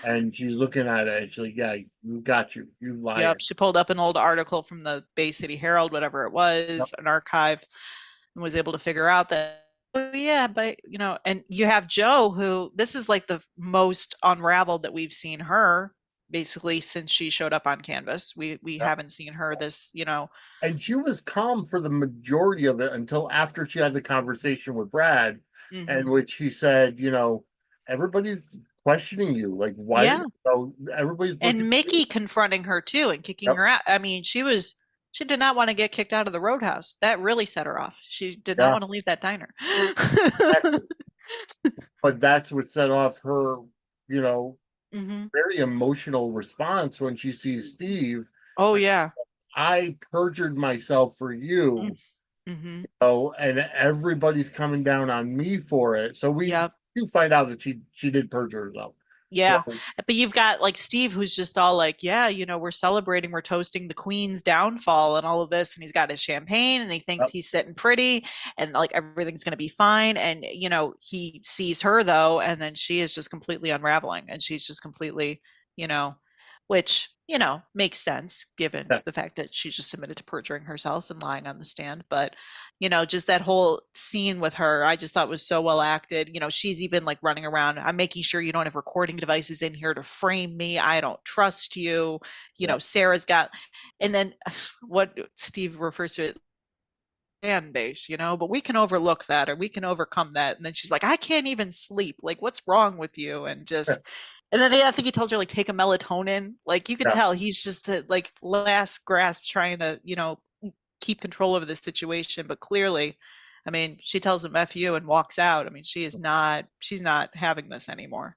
and she's looking at it, and she's like, "Yeah, you got you Yep. liar." She pulled up an old article from the Bay City Herald, whatever it Yep. was, an archive, and was able to figure out that, oh, yeah, but, and you have Joe, who this is like the most unraveled that we've seen her basically since she showed up on Canvas. We Yep. haven't seen her And she was calm for the majority of it until after she had the conversation with Brad, and hmm which he said, everybody's questioning you. Like, why did Yeah. everybody's looking And at you? Mickey confronting her too and kicking Yep. her out. I mean, she did not want to get kicked out of the roadhouse. That really set her off. She did not Yeah. want to leave that diner. Exactly. But that's what set off her, you know, hmm very emotional response when she sees Steve. Oh yeah. I perjured myself for you, Mm-hmm. and everybody's coming down on me for it. So we Yep. do find out that she did perjure herself. Yeah. So But you've got like Steve, who's just all like, yeah, we're celebrating, we're toasting the Queen's downfall and all of this. And he's got his champagne and he thinks uh, he's sitting pretty and like everything's going to be fine. And, he sees her though, and then she is just completely unraveling and she's just completely, you know, which, makes sense given the yes, fact that she just admitted to perjuring herself and lying on the stand. But just that whole scene with her, I just thought was so well acted. She's even like running around, I'm making sure you don't have recording devices in here to frame me. I don't trust you. yeah, Sarah's got, and then what Steve refers to it, fan base, but we can overlook that or we can overcome that. And then she's like, I can't even sleep. Like, what's wrong with you? And then I think he tells her like take a melatonin. Like you could yeah, tell he's just like last grasp trying to, keep control over this situation. But clearly, I mean, she tells him F you and walks out. I mean, she's not having this anymore.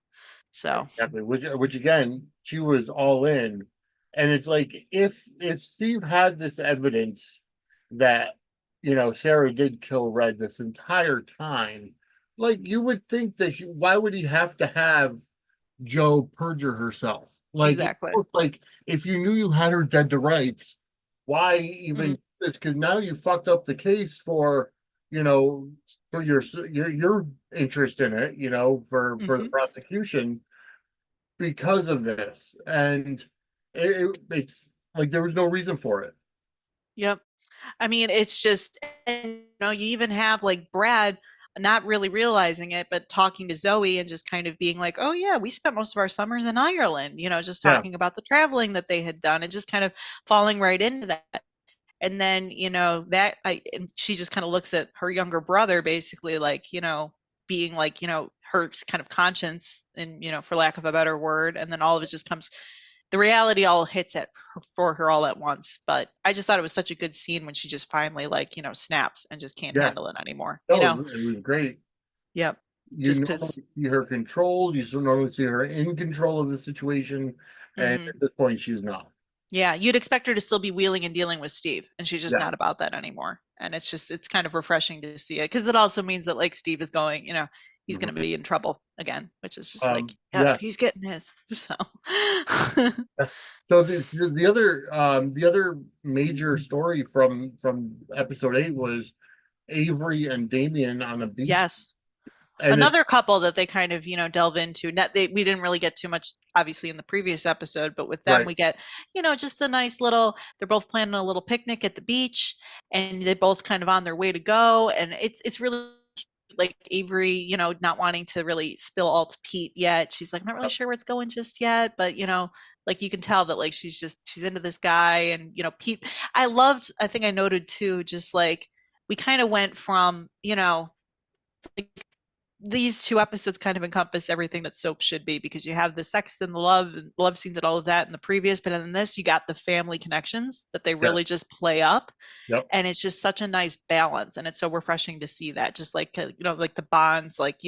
So exactly. Which again, she was all in, and it's like if Steve had this evidence that Sarah did kill Red this entire time, like you would think that why would he have to have Joe perjure herself? Like exactly. like if you knew you had her dead to rights, why even Mm-hmm. do this? Because now you fucked up the case for you know for your interest in it, for the Mm-hmm. prosecution because of this, and it's like there was no reason for it. Yep. I mean, it's just, and, you even have like Brad not really realizing it, but talking to Zoe and just kind of being like, oh, yeah, we spent most of our summers in Ireland, just Yeah, talking about the traveling that they had done and just kind of falling right into that. And then, and she just kind of looks at her younger brother basically like, being like, her kind of conscience and, for lack of a better word. And then all of it just comes, the reality all hits for her all at once. But I just thought it was such a good scene when she just finally like, snaps and just can't yeah. handle it anymore, No, it was great. Yep. You Just because. normally see her controlled. You still normally see her in control of the situation, and hmm at this point, she's not. Yeah, you'd expect her to still be wheeling and dealing with Steve, and she's just Yeah. not about that anymore. And it's kind of refreshing to see it because it also means that like Steve is going, he's Mhm. going to be in trouble again, which is just like, yep, Yeah. he's getting his. So, So the other major story from episode 8 was Avery and Damien on a beach, yes, and it's another couple that they kind of delve into. We didn't really get too much obviously in the previous episode, but with them right. we get just the nice little, they're both planning a little picnic at the beach and they both kind of on their way to go, and it's really like Avery, not wanting to really spill all to Pete yet. She's like, not really sure where it's going just yet, but like you can tell that like she's into this guy. And Pete, I think I noted too, just like we kind of went from like these two episodes kind of encompass everything that soap should be, because you have the sex and the love scenes and all of that in the previous, but in this you got the family connections that they Yes. really just play up, Yep. and it's just such a nice balance, and it's so refreshing to see that, just like like the bonds, like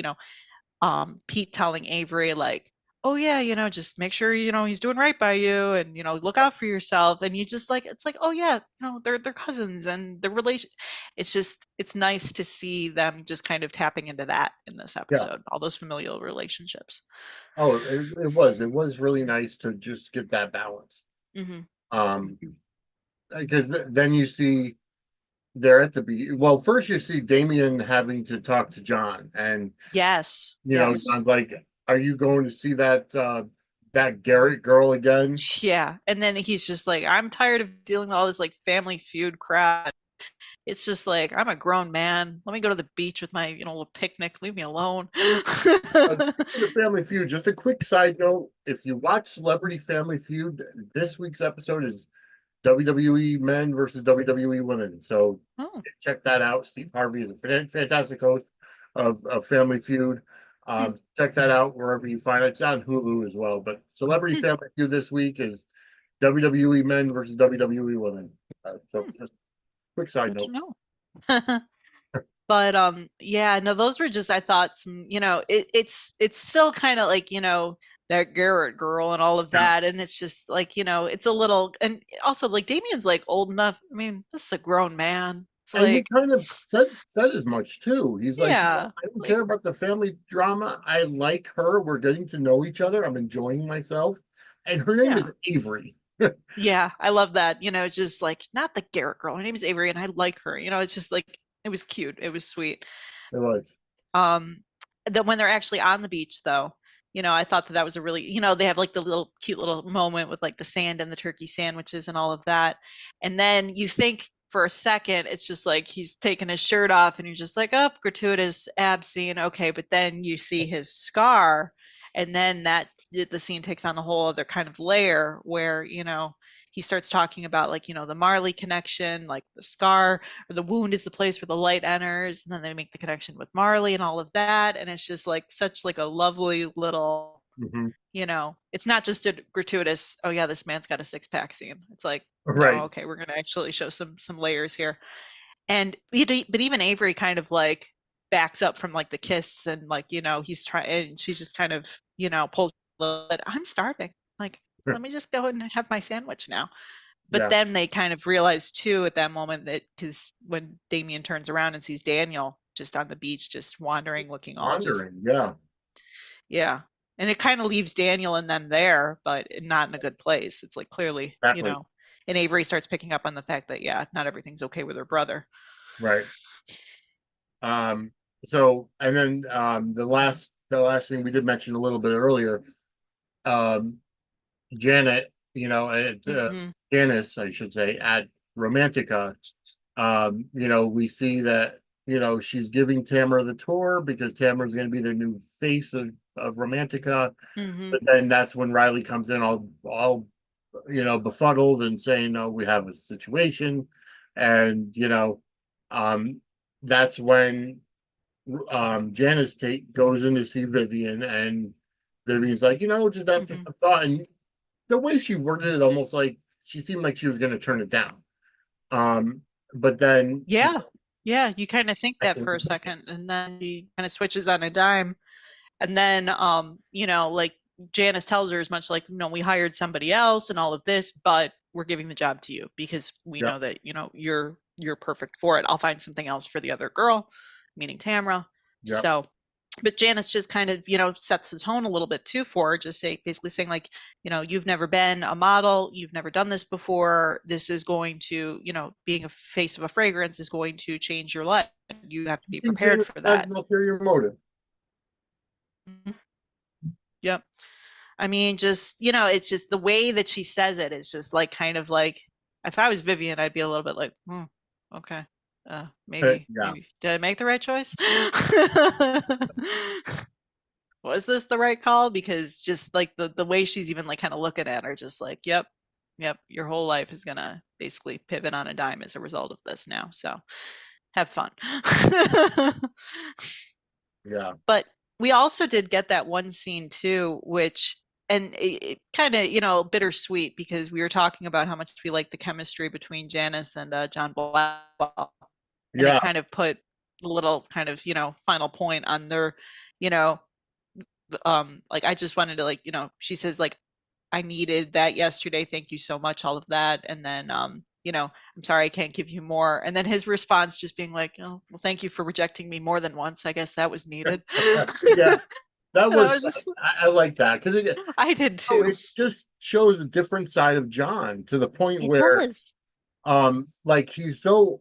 Pete telling Avery, like, oh yeah, just make sure he's doing right by you, and look out for yourself, and you just like, it's like, oh yeah, they're cousins, and the relation, it's nice to see them just kind of tapping into that in this Yeah. episode, all those familial relationships. Oh, it was really nice to just get that balance. Hmm. Um, because then you see they're at the beach. Well, first you see Damien having to talk to John, and Yes, yes. John's like, "Are you going to see that Garrett girl again?" Yeah, and then he's just like, I'm tired of dealing with all this like Family Feud crap. It's just like, I'm a grown man. Let me go to the beach with my little picnic. Leave me alone. Speaking of Family Feud, just a quick side note: if you watch Celebrity Family Feud, this week's episode is WWE men versus WWE women. So Oh. check that out. Steve Harvey is a fantastic host of Family Feud. Check that out wherever you find it. It's on Hulu as well. But Celebrity Hmm. Family Feud this week is WWE men versus WWE women. So Hmm. just quick side Good to note. know. But yeah, no, those were just, I thought, some, it's still kind of like, that Garrett girl and all of Yeah. that, and it's just like, it's a little, and also like Damien's like old enough. I mean, this is a grown man. It's And he like, kind of said as much too. He's like, yeah, I don't like, care about the family drama. I like her. We're getting to know each other. I'm enjoying myself. And her name is yeah. Avery. Yeah, I love that. Just like, not the Garrett girl. Her name is Avery and I like her. It's just like, it was cute. It was sweet. It was. Um, that when they're actually on the beach, though, I thought that was a really, they have like the little cute little moment with like the sand and the turkey sandwiches and all of that. And then you think for a second, it's just like he's taking his shirt off and you're just like, oh, gratuitous ab scene. Okay. But then you see his scar. And then the scene takes on a whole other kind of layer where, he starts talking about like, the Marley connection, like the scar or the wound is the place where the light enters, and then they make the connection with Marley and all of that, and it's just like such like a lovely little, Hmm. it's not just a gratuitous, oh yeah, this man's got a six-pack scene. It's like, no, Right. okay, we're gonna actually show some layers here. And but even Avery kind of like backs up from like the kiss, and like he's trying, and she just kind of pulls a little bit, I'm starving, like, let me just go and have my sandwich now. But Yeah. then they kind of realize too at that moment that, because when Damien turns around and sees Daniel just on the beach, just wandering, looking all just, Wandering. Yeah. yeah. And it kind of leaves Daniel and them there, but not in a good place. It's like clearly, Exactly. and Avery starts picking up on the fact that, yeah, not everything's okay with her brother. Right. Um, so and then the last thing we did mention a little bit earlier, um, Janet, Hmm. Janice, I should say, at Romantica, we see that, she's giving Tamara the tour because Tamara's going to be the new face of Romantica. Hmm. But then that's when Riley comes in all befuddled and saying, "No, we have a situation," and um, that's when Janice goes in to see Vivian, and Vivian's like, just after Hmm. some thought, and the way she worded it, almost like she seemed like she was going to turn it down. But then she, Yeah. Yeah. You kind of think that for a second, and then he kind of switches on a dime. And then, like Janice tells her as much, like, no, we hired somebody else and all of this, but we're giving the job to you because we yeah, know that, you're perfect for it. I'll find something else for the other girl, meaning Tamra. yeah, So, but Janice just kind of, sets the tone a little bit too for her, just basically saying like, you've never been a model, you've never done this before. This is going to, being a face of a fragrance is going to change your life. You have to I be think prepared Janice for has that. an ulterior motive. Mhm. Yep. I mean, just, it's just the way that she says it is just like kind of like, if I was Vivian, I'd be a little bit like, okay. Yeah, Maybe did I make the right choice? Was this the right call? Because just like the way she's even like kind of looking at her, just like, yep, yep, your whole life is gonna basically pivot on a dime as a result of this now. So have fun. Yeah. But we also did get that one scene too, which and it kind of, bittersweet because we were talking about how much we like the chemistry between Janice and John Blackwell, and they Yeah. kind of put a little kind of, final point on their, you know, like I just wanted to like, she says like I needed that yesterday. Thank you so much, all of that. And then, I'm sorry I can't give you more. And then his response just being like, oh, well, thank you for rejecting me more than once. I guess that was needed. Yeah. That And I was, was just, I like that because I did too. it just shows a different side of John to the point It where, does. like he's so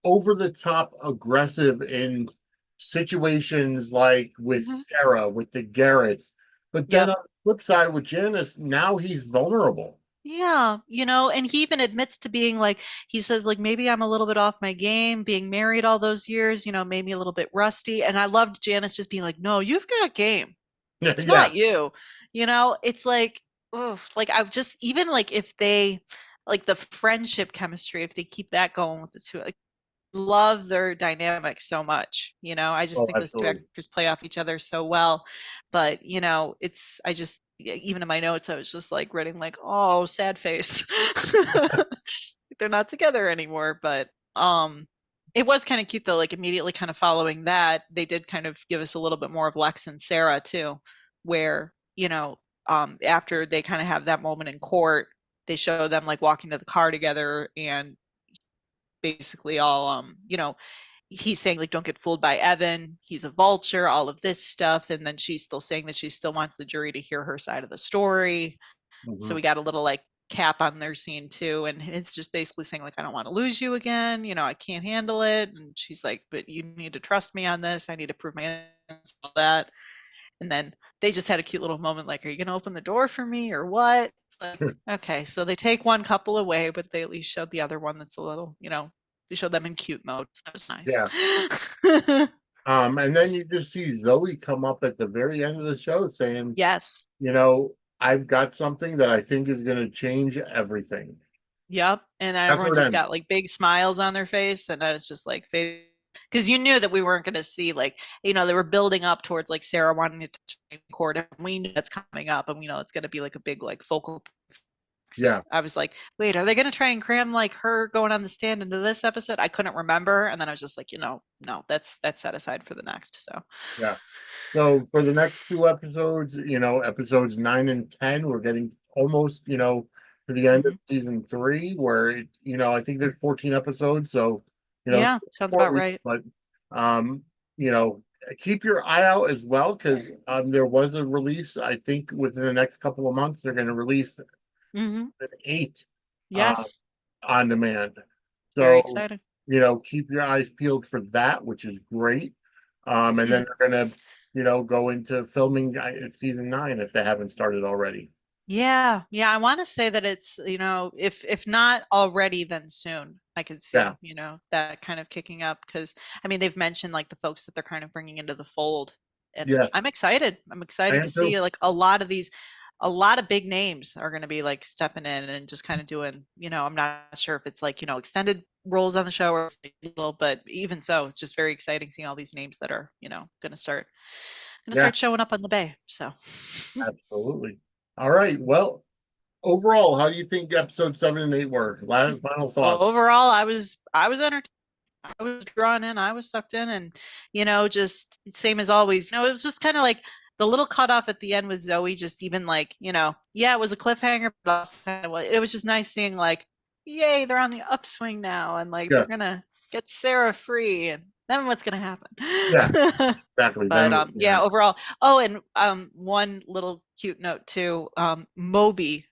over the top aggressive in situations like with Hmm. Sarah, with the Garretts, but then Yep. on the flip side with Janice, now he's vulnerable. Yeah, and he even admits to being like, he says, like, maybe I'm a little bit off my game, being married all those years, made me a little bit rusty. And I loved Janice just being like, no, you've got game. It's Yeah. not you. It's like, oof, like I've just even like if they like the friendship chemistry, if they keep that going with the two, like love their dynamic so much. I just Oh, think those two absolutely. actors play off each other so well. But it's I just even in my notes, I was just like writing like, oh, sad face. They're not together anymore. But it was kind of cute though, like immediately kind of following that, they did kind of give us a little bit more of Lex and Sarah too, where, after they kind of have that moment in court, they show them like walking to the car together and basically all he's saying like don't get fooled by Evan, he's a vulture, all of this stuff, and then she's still saying that she still wants the jury to hear her side of the story. So Mhm. we got a little like cap on their scene too, and it's just basically saying like I don't want to lose you again, I can't handle it, and she's like but you need to trust me on this, I need to prove my innocence, all that. And then they just had a cute little moment like, are you going to open the door for me or what? It's like, okay, so they take one couple away, but they at least showed the other one that's a little, they showed them in cute mode. So that was Yeah. nice. And then you just see Zoe come up at the very end of the show saying, Yes. I've got something that I think is going to change everything. Yep. And That's everyone what it just ends. got like big smiles on their face. And then it's just like, because you knew that we weren't going to see like, they were building up towards like Sarah wanting to in court. And we know it's coming up and we know it's going to be like a big like focal. Yeah. I was like, wait, are they going to try and cram like her going on the stand into this episode? I couldn't remember. And then I was just like, no, that's set aside for the next. So, Yeah. So for the next two episodes, episodes 9 and 10, we're getting almost, to the end of mhm. season three, where I think there's 14 episodes, so Yeah, sounds more about weeks, right. but um, you know, keep your eye out as well because there was a release. I think within the next couple of months, they're going to release Hmm. season 8 uh, Yes, on demand. very So, exciting. keep your eyes peeled for that, which is great. And then they're gonna, go into filming season 9 if they haven't started already. Yeah, yeah. I want to say that it's, if not already, then soon. I could Yeah. see, that kind of kicking up because I mean they've mentioned like the folks that they're kind of bringing into the fold, and I'm Yes. excited. I'm I excited to am too. see like a lot of big names are going to be like stepping in and just kind of doing. I'm not sure if it's like extended roles on the show or little, but even so, it's just very exciting seeing all these names that are Yeah, going to start showing up on the bay. So. absolutely. All right. Well, overall, how do you think episode 7 and 8 were? Last final thoughts. Overall, I was entertained. I was drawn in. I was sucked in, and just same as always. It was just kind of like the little cutoff at the end with Zoe. Just even like yeah, it was a cliffhanger, but also it was just nice seeing like, yay, they're on the upswing now, and like Yeah. they're gonna get Sarah free, and then what's gonna Yeah, happen? exactly. But Then yeah, yeah. overall. Oh, and one little cute note too. Moby.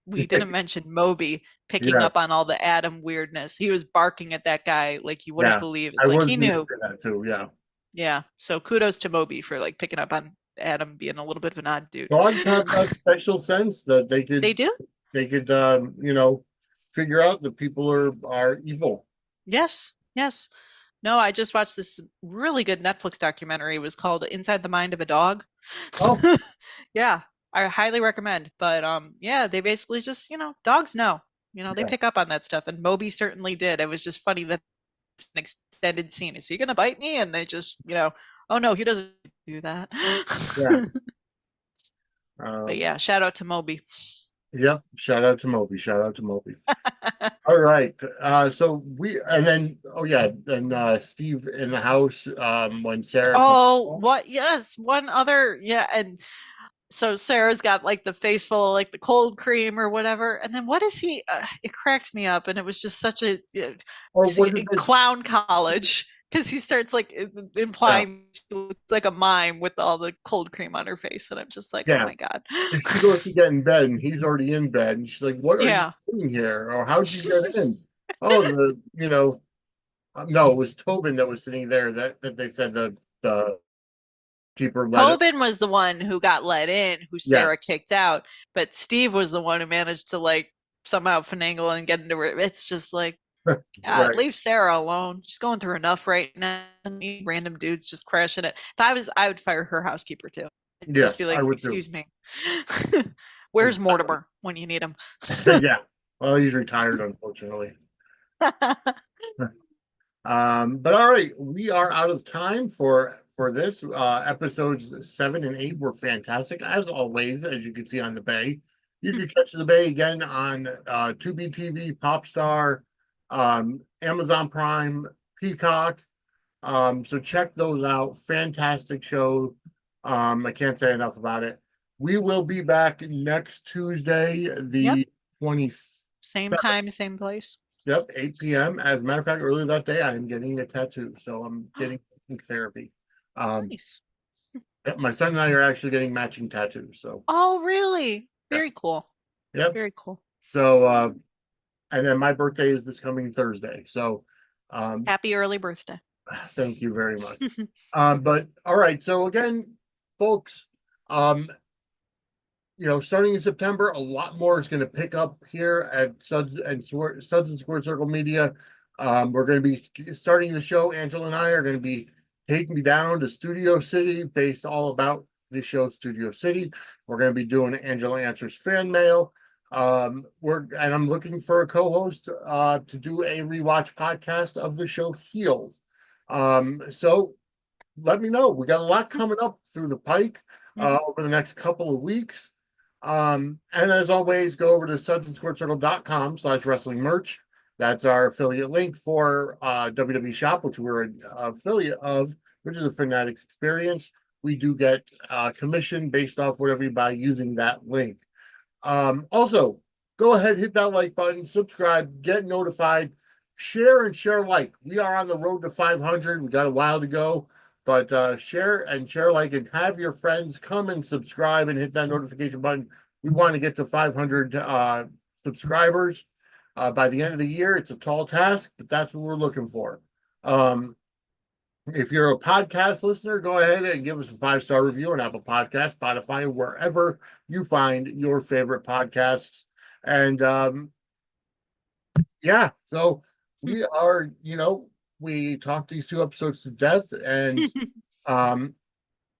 We didn't mention Moby picking Yeah. up on all the Adam weirdness. He was barking at that guy like you wouldn't Yeah. believe. I It's like was he gonna knew. say that too. Yeah. Yeah. So kudos to Moby for like picking up on Adam being a little bit of an odd dude. Dogs have that special sense that they They could do? they could figure out that people are evil. Yes. Yes. No, I just watched this really good Netflix documentary. It was called Inside the Mind of a Dog. Oh, Yeah, I highly recommend. But yeah, they basically just, dogs know. They yeah. pick up on that stuff, and Moby certainly did. It was just funny that it's an extended scene. Is he gonna bite me? And they just, oh no, he doesn't. do that. Yeah. But yeah, shout out to Moby. Yep. Shout out to Moby. Shout out to Moby. All right. So and then then Steve in the house when Sarah comes Oh, home. what? Yes, one other. Yeah, and so Sarah's got like the face full of like the cold cream or whatever. And then what is he? It cracked me up, and it was just such a Or was it clown college because he starts like implying she looks like a mime with all the cold cream on her face, and I'm just like, oh yeah. my god. She goes to get in bed and he's already in bed and she's like, "What are you Yeah. doing here? Or how'd you get in?" Oh, no, it was Tobin that was sitting there that they said the keeper let it. Tobin was the one who got let in, who Yeah. Sarah kicked out, but Steve was the one who managed to like somehow finagle and get into her. It's just like, God, Right. leave Sarah alone. She's going through enough right now. Random dudes just crashing it. If I was, I would fire her housekeeper too. I'd just Yes, be I like, would too. excuse me, where's Mortimer when you need him? Yeah. Well, he's retired, unfortunately. But all right, we are out of time for this. Episodes 7 and 8 were fantastic, as always, as you can see on the Bay. You can catch the Bay again on Tubi TV, Popstar, Amazon Prime, Peacock. So check those out. Fantastic show. I can't say enough about it. We will be back next Tuesday, Yep. the 20th. Same time, same place. Yep, 8 p.m. As a matter of fact, earlier that day, I am getting a tattoo. So I'm getting therapy. Nice. Yep, my son and I are actually getting matching tattoos. So, Oh, really? Very yes. cool. Yep. Very cool. So, and then my birthday is this coming Thursday. So, Happy early birthday. thank you very much. But all right. So, again, folks, um, starting in September, a lot more is going to pick up here at Suds and Square Circle Media. We're going to be starting the show. Angela and I are going to be taking me down to Studio City, based all about the show Studio City. We're going to be doing Angela Answers fan mail. I'm looking for a co-host to do a rewatch podcast of the show Heels. So let me know. We got a lot coming up through the pike over the next couple of weeks. And as always, go over to sudsandsquaredcircle.com/wrestling merch. That's our affiliate link for WWE Shop, which we're an affiliate of, which is a Fanatics experience. We do get commission based off whatever you buy using that link. Also, go ahead, hit that like button, subscribe, get notified, share and share like. We are on the road to 500. We got a while to go, but share like and have your friends come and subscribe and hit that notification button. We want to get to 500 subscribers by the end of the year. It's a tall task, but that's what we're looking for. If you're a podcast listener, go ahead and give us a 5-star review on Apple Podcasts, Spotify, wherever you find your favorite podcasts. And yeah, so we are, we talked these 2 episodes to death. And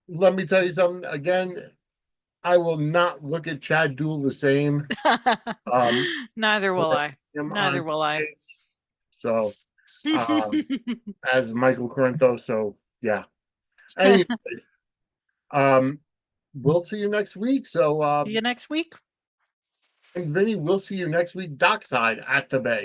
let me tell you something again. I will not look at Chad Duell the same. Neither will I. Neither will I. So, as Michael Corinthos. So, yeah. Anyway, we'll see you next week. So, See you next week. and Vinnie, we'll see you next week, Dockside at the Bay.